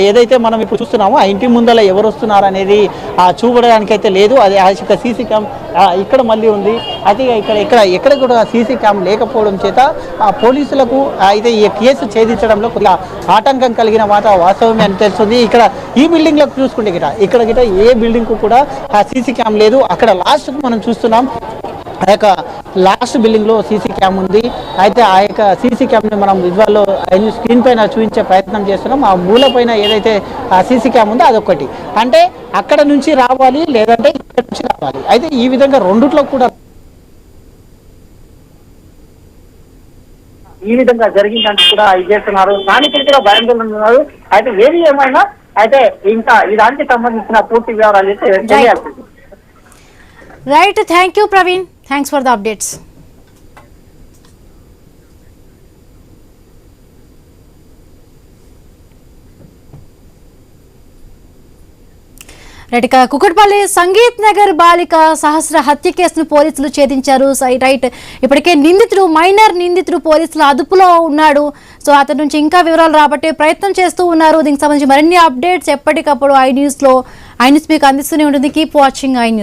ఏదైతే మనం ఇప్పుడు చూస్తున్నామో ఆ ఇంటి ముందర ఎవరు వస్తున్నారు అనేది చూపడానికి అయితే లేదు. అది ఆ యొక్క సీసీ క్యామ్ ఇక్కడ మళ్ళీ ఉంది. అయితే ఎక్కడ కూడా సీసీ క్యామ్ లేకపోవడం చేత పోలీసులకు అయితే ఈ కేసు ఛేదించడంలో కొద్దిగా ఆటంకం కలిగిన మాట వాస్తవమే అని తెలుస్తుంది. ఇక్కడ ఈ బిల్డింగ్ లో చూసుకుంటే ఇక్కడ ఏ బిల్డింగ్ కు కూడా సీసీ క్యామ్ లేదు. అక్కడ లాస్ట్ మనం చూస్తున్నాం ఆ యొక్క లాస్ట్ బిల్డింగ్ లో సీసీ క్యామ్ ఉంది. అయితే ఆ యొక్క సీసీ క్యామ్ ని మనం విజువల్లో స్క్రీన్ పైన చూపించే ప్రయత్నం చేస్తున్నాం. ఆ మూల పైన ఏదైతే సీసీ క్యామ్ ఉందో అదొకటి, అంటే అక్కడ నుంచి రావాలి లేదంటే ఇక్కడ నుంచి రావాలి. అయితే ఈ విధంగా రెండిట్లో కూడా ఈ విధంగా జరిగిందంటూ కూడా ఇది చేస్తున్నారు. స్థానికులు కూడా భయాందోళన ఉన్నారు. అయితే ఏది ఏమైనా అయితే ఇంకా ఈ దానికి సంబంధించిన పూర్తి వివరాలు అయితే తెలియాలి. Right, thank you Praveen, thanks for the updates. Right, Kukatpally sangeet Nagar బాలిక సహస్ర హత్య కేసును పోలీసులు ఛేదించారు. రైట్, ఇప్పటికే మైనర్ నిందితుడు పోలీసుల అదుపులో ఉన్నాడు. సో అతని నుంచి ఇంకా వివరాలు రాబట్టే ప్రయత్నం చేస్తూ ఉన్నారు. దీనికి సంబంధించి మరిన్ని అప్డేట్స్ ఎప్పటికప్పుడు ఐ న్యూస్ మీకు అందిస్తూనే ఉంటుంది. Keep watching I news.